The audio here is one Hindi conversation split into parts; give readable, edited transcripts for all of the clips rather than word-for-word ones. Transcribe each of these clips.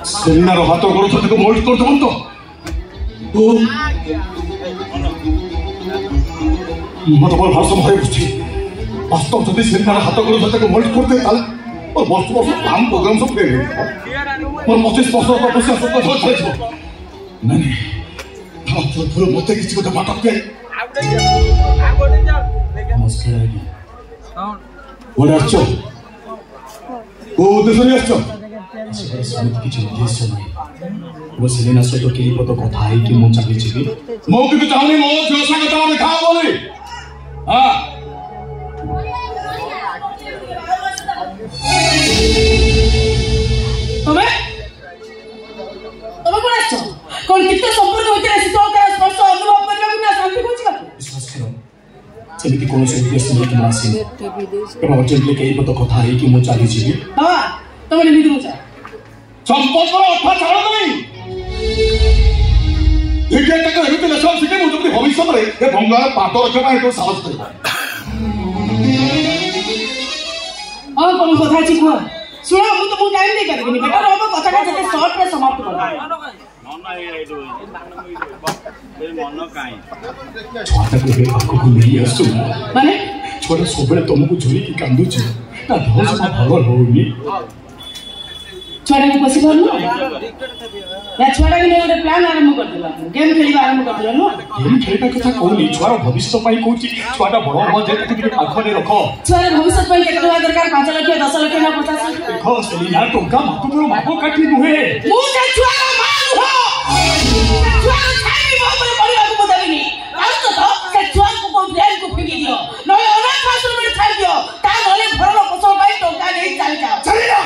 सेलिनार हाथ गोड़ को मोल्ड कर दबन तो मत बोल भाषण भय बुझी वास्तव जदि सेलिनार हाथ गोड़ को मोल्ड करते ताले और वर्ष वर्ष काम प्रोग्राम सब फेल मोर 25 वर्ष तपस्या सब धर छाइछ नहीं तो पूरा मते किसी को बाटा पे नमस्कार बोले आछो ओ उद्देश्य नहीं आछो समिति किछु उद्देश्य नहीं वो सेलिना सहित केही पतो कथा है कि मो चाली छिबी मो कि चाहनी मो जोसा कथा देखा बोली हां तमे कोन आछो कोन किते संपर्क होते शीतल का स्पर्श अनुभव करला ना शांति पहुंचबा विश्वास करो सेमिति कोनो उद्देश्य नहीं कि मासी एवं अर्जेंटली केही पतो कथा है कि मो चाली छिबी बाबा तमे निमित मुचा संपर्क अथा छाड़ नहीं देखिए तक हेतु लक्षण सिके मु जब भविष्य में ए भंगार पाटो रखबा हेतु साहस करबा और कोन कथा छी को सुनो मु तो टाइम दे करबिनी बेटा अब कथा का जते शॉर्ट रे समाप्त कर नन्ना ए आइडो ए मन काई छोटा को हे आपको नहीं आसु माने छोटा सोबरे तुमको झुरी की कांदु छी ना धौस मा भगवान होनी छोटा को बसी करनु या छोटा के ने प्लान आरंभ कर दिला गेम खेलिबा आरंभ कर दिला नो गेम खेलबा कथा कोनी छोरा भविष्य पई कोची छोटा बड़ हो जे तक पाखरे रखो छोरा भविष्य पई केते दरकार 5 लाख 10 लाख ना 50 लाख देखो सेलिना टोका माको माको काटी नुहे मु से छोरा मान हो छोरा छाई बाबरे परिवार को बताबिनी आउ तो से छोरा को ब्रेन को फेंकी दियो नले अनाथ आश्रम में छाड़ दियो ता नले भरल पोषण पई टोका नहीं चल जाओ सेलिना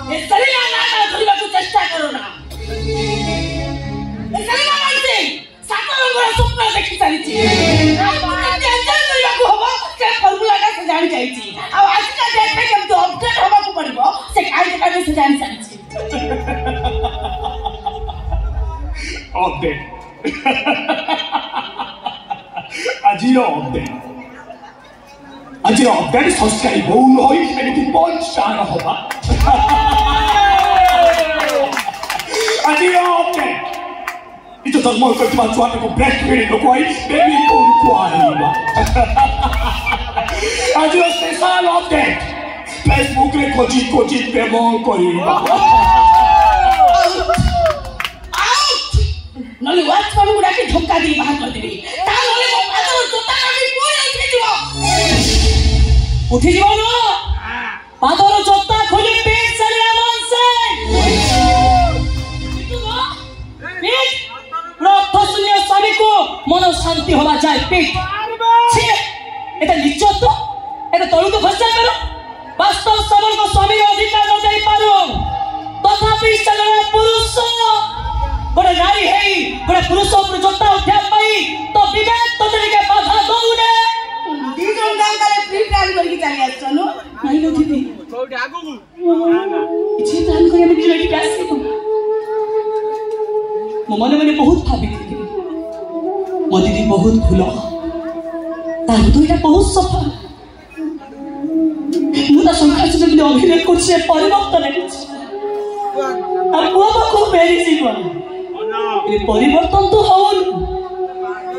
ए सेलिना ना धरिबा को चेष्टा करो ना ए सेलिना मानते सात रंगर स्वप्न देखि सारिछि टेंशन करिबा को हबो से फॉर्मूला का से जानि जाइछि आ आज का डेट में केम तो अपडेट होबा को पड़िबो से काई जगह में से जानि सारिछि अपडेट आजिरो अपडेट संस्कारी बहुल होई एनिति पंच चार होबा आजिरो अपडेट इतो धर्म करतिबा छुआटा को ब्रेक फेरि नकोई बेबी कोन को आइबा आजिरो स्पेशल अपडेट फेसबुक रे खोजी प्रेम करिबा नले वाचमान गुडा के धक्का दी बाहर कर देबी ता नले मो पातर जोता काटी पूरी उठी जीव न पातर जोता खोली पेट चलिया मन से पेट रथ शून्य स्वामी को मन शांति होला जाए पेट छे एटा निश्चय तो एटा तळु को खर्चा करो वास्तव समर को स्वामी अधिकार न जाई पारो तथापि चलना पुरुष बड़े नारी है बड़े पुरुष ऊपर जोता उठा पाई तो विवेक तो तरीके बाधा दौड़े दीजन गांव काले फ्री प्लान करके चली आछनो नहीं लो दीदी कोठी आगु इछि प्लान करे हम दिले क्लास को मो मन बहुत भाबी थी मो दीदी बहुत भूल तार तो एटा बहुत सफा मुदा संख्या से भी अभिनय करछे परिवर्तन हेछि अब बुआ को मेरी जीवन ये परिवर्तन तो होन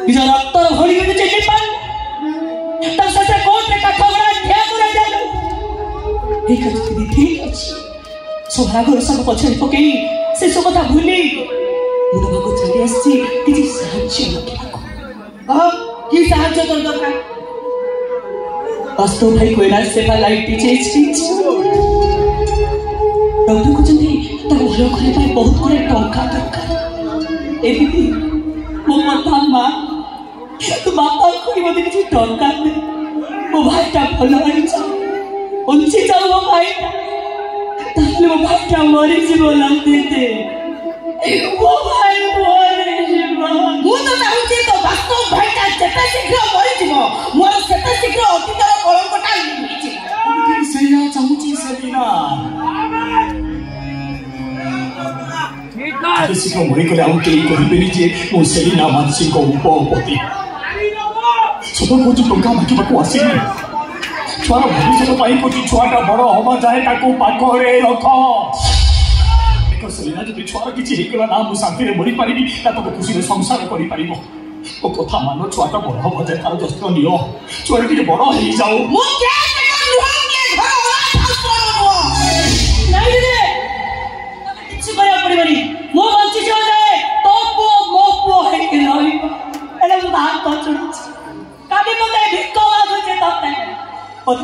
निज रक्त भरी के चेके पान तब से कोट रे का खबरा ठिया करे जानो ठीक अछि ठीक अछि सोहागर सब पछे पकेई से सब कथा भूली मुद भागो चली आसी किछि साहाय्य लगिलाको की साहाय्य कर दरकार वास्तव भाई कोइला सेवा लाइट पीछे डॉक्टर को जंदी तब घर करे पाई बहुत करे टंका दरकार एबी मो माता मां तू बापा कोई मते किछि टंका दे ओ भाईटा भलो आइछ उनसे जाओ वो भाईटा ताले वो भाईटा मरि जीवो लागते दे वो भाई मरि जीवो मु तो चाहूची तो वास्तव भाईटा जेते शीघ्र मरि जीवो मोर सेते शीघ्र अतीतर कलंकटा लिखि छी सेया चाहूची सेलिना किसी को मरी करे आउ केई कहिबेनी जे मो सेलिना मानसी को उपपति सब को टंका माकी बाको आसीनी छुआर भविष्य पाई को छुआटा बड़ हवा जाए ताको पाखरे रख देख सेलिना जब छुआर किसी होगा ना मुझे शांति मरी पारि ना तुम खुशी संसार कर कथा मान छुआटा बड़ हम जाए तार जत्न नियो छुआ कि बड़ हो जाऊ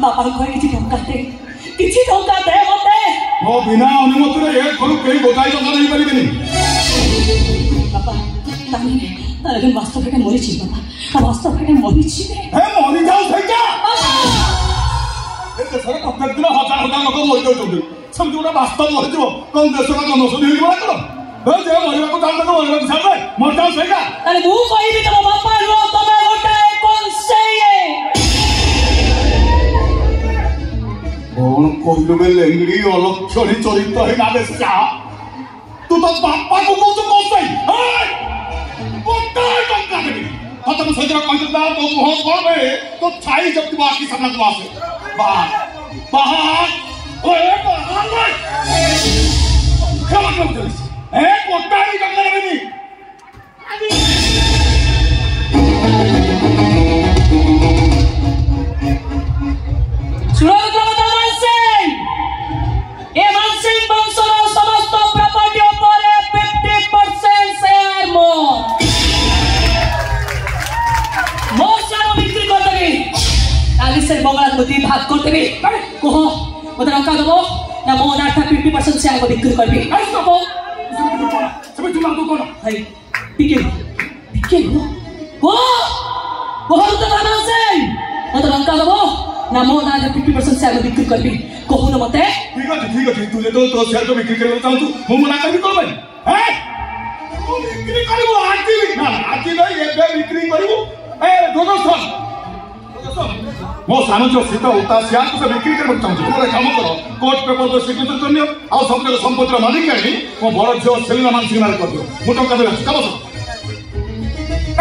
बापा घर किसी टंका दे मते मो बिना अनुमति रे एक घर केही गोटाई टंका नहीं परिबेनी बापा ताने वास्तव में मरी छी बापा वास्तव में मरी छी हे मरी जाऊ सैका ए देशर प्रत्येक दिन हजार हजार लोक मरि जाउछन्ती समझ गोटा वास्तव मरि जीव कोन देशर जनसंख्या हेइ बड़ा करो हे जे मरिबा को तान तक मरिबा छाड़े मर जाऊ सैका ताने मु कहिबी तम बापा रो तमे गोटे कोन सेये कौन कहलु बे लेंगड़ी अलक्षणी चरित्र है ना बेस्या तू तो बापा को कौन तो कौन सही हाय कोटाई टंका देबी खत्म सजरा कंजदा तो मुंह करबे तो छाई जब तू बाकी सामने तो आसे बाहर ओए बाहर खमा कर ए कोटाई टंका देबी भाग करते भी कहो मत टंका देबो ना मो ना 50% शेयर को बिक्री करबी कहो सब तुम लागू करो भाई बिके वो तो मानो से मत टंका देबो ना मो ना 50% शेयर को बिक्री करबी कहो न मते ठीक है तू तो शेयर को बिक्री करबो चाहू मो मना करबी करबे हैं तू बिक्री करबो आती नहीं एबे बिक्री करबो ए दोस्त मो सामंजस्य स्थित होता सियान को बिक्री करबो चाहू तोरे काम करो कोर्ट पेपर तो सिग्नेचर करनियो आ सब जगह संपत्ति मालिक आनी मो बड़ झियो सेलिना मानसिंह नार कर दियो मो टंका देबे काम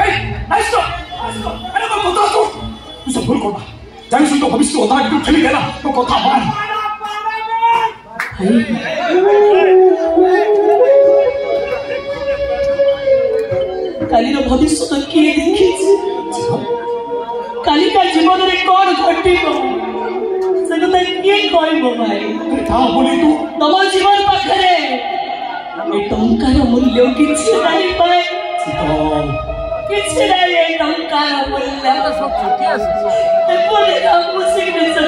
ए नाइस अरे तो बता तू सब भूल करबा जानि सुन तो भविष्य होता है खेली लेना तो कथा मान काली भविष्य तो किए देखी काली का जीवन रे कौन घटिबो से तो किए कहबो भाई ता बोली तू तम जीवन पाखरे ए टंकार मूल्य किछि नाही पाए किछि नाही ए टंकार मूल्य सब छुट्टी आसे ए बोले का मुझे में सब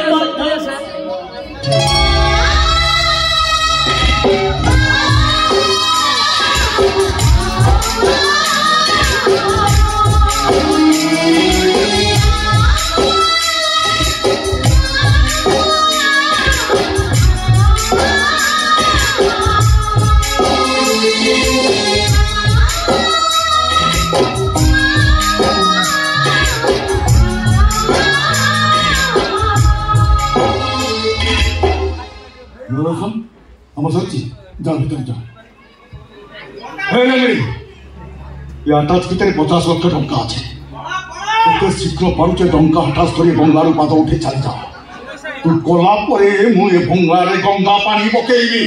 हम सच्ची जा भीतर जा हटाच भीतर 50 लाख टंका अच्छे शीघ्र पारुचे टंका हठात कर गंगार पाद उठे चली जा तू कला मुझे भंगारे गंगा पानी पकईबी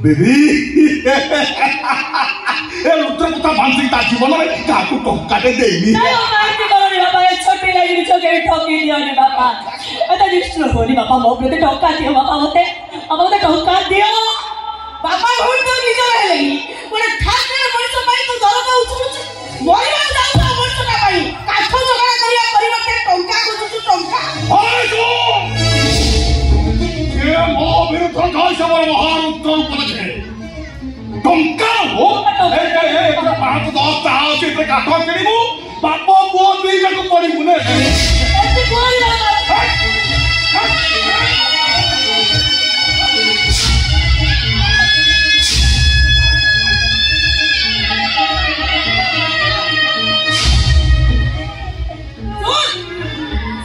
बेबी ए रुद्र कुता मानसिक ता जीवन रे काकू टंकाटे देइनी नहीं मारती करो रे बाबा ये छोटी लाइन छोके ठोकी दियो रे बाबा एता डिस्ट्रो होनी बाबा मो प्रति टंका दियो बाबा मते टंका दियो बाबा हुन तो निजो हेलेगी ओने ठाकरे मଣିଷ ପାଇଁ तो दरद उठुछ मरिबा जाऊ मଣିଷ का ପାଇଁ काठ जगड़ा करिया परिवर्ते टंका गुजु टंका ओए जो ये मो विरुद्ध काय समर महान उत्तर उपलक्षे टंका हो ए 5 10 ଟା ଅଛି ଏତେ କାଠ କିଣିବୁ ବାପ ପୁଅ ଦୁଇ ଯାକ ପଡ଼ିବୁ ନେ ଏତେ କୋଇ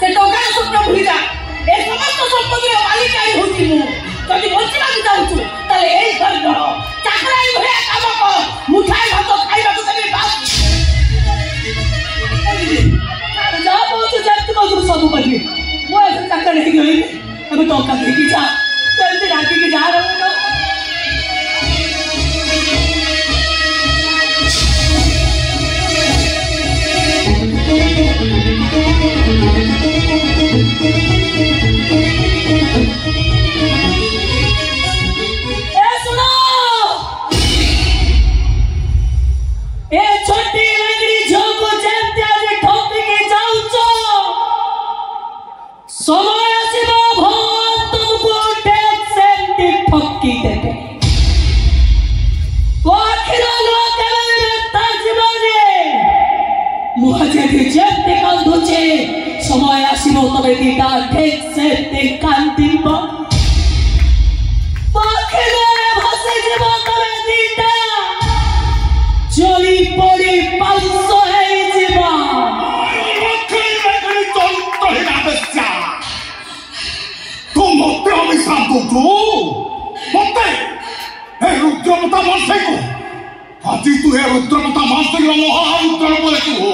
से टोका स्वप्न भूली जा ए समस्त संपत्ति मालिकाई होती मु যদি বঞ্চিবা চাହୁଛୁ তাহলে এই ঘর ঘর চাকরাই ভয়া কাম কর মুঠাই ভাত খাইବାକୁ দেবে বাস যা ବହୁତ ଜାତି କରୁ ସବୁ କରିବେ ମୁଁ ଏବେ ଚାକର ହେଇକି ରହିବି ଏବେ ଟଙ୍କା ଦେଇକି ଯା ଜଲ୍ଦି ରାତିକି ଯା ରହୁନ ए छोटी लंगड़ी जो को जेमते आज ठोकी के जाउचो समय आसीबो भगवान तुमको ठेक सेमती ठोकी देबे वो आखिर लोक में ताजबने मुझे भी जेमते कांदुचे समय आसीबो तबे दीटा ठेक सेमती कांदिबो पाखरे भासे जीबो तबे दीटा चली पड़ी 500 है जीवा लकड़ी तो हिना बच्चा तुम होते हो मिसाल तो होते हे रुद्रमता मानसे को आदि तू हे रुद्रमता मानसे को मोहा रुद्र बोले तू हो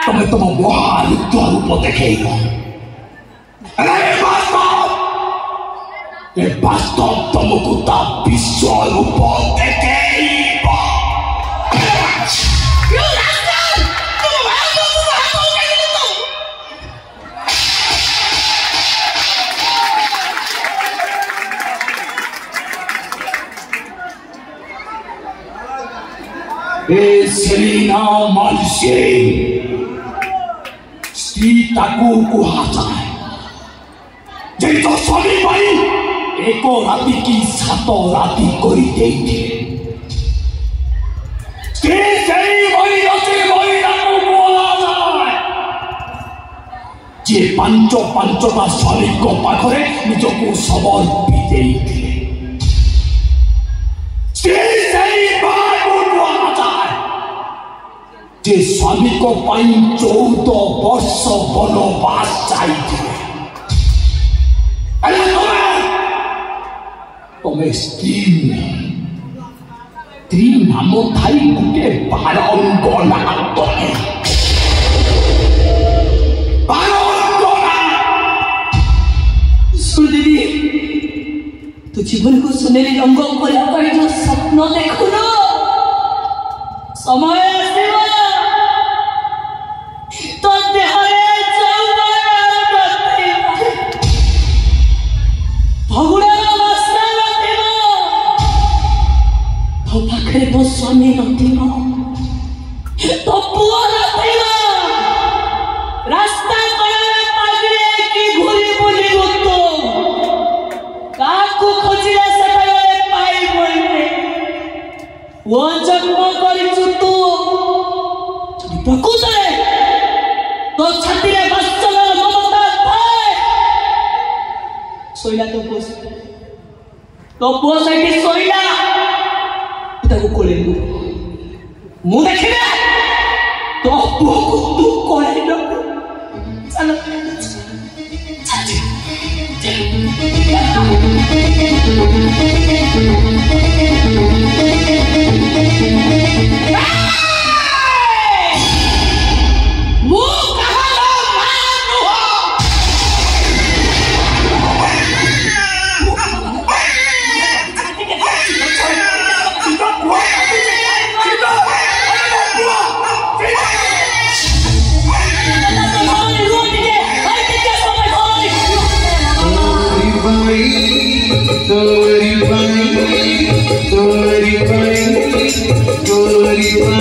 तुम्हें तुम महारुद्र रूप देखेगा वास्तव तुमको ता विश्व रूप देखेगा सेलिना मालसे स्त्री ताकू कुहाजाए जेतो स्वामी भाई एको राति की सातो राति करी देइथे स्त्री सेई भाई अछि भाई रामु बोला जाए जे पांचटा स्वामी को पाखरे निजको समर्पी देइथे स्त्री सेई भाई जे स्वामी को 14 वर्ष वनवास चाहिए तुम्हें स्त्री नाम थाई गुटे 12 अंग लागत है 12 अंग सुदीदी तू जीवन को सुनेली रंग करला पर जो स्वप्न देखुनो समय आसीबो तो देहरे भगुड़ा वास्ता नथिबो तो पाखरे तो स्वामी नथिबो तो पुआ नथिबो रास्ता कड़े पागरे की घुरी बुली तो काकू खोजिले सेतले पाई बोलने वो जन्म करिछु तू जदि प्रकृतरे तो छातीरे बच्चल ममता थाए सोइला तो पुओ सैठी सोइला ताको कोले मु देखिले तो पुओ को तू कोले न चलो Sorry,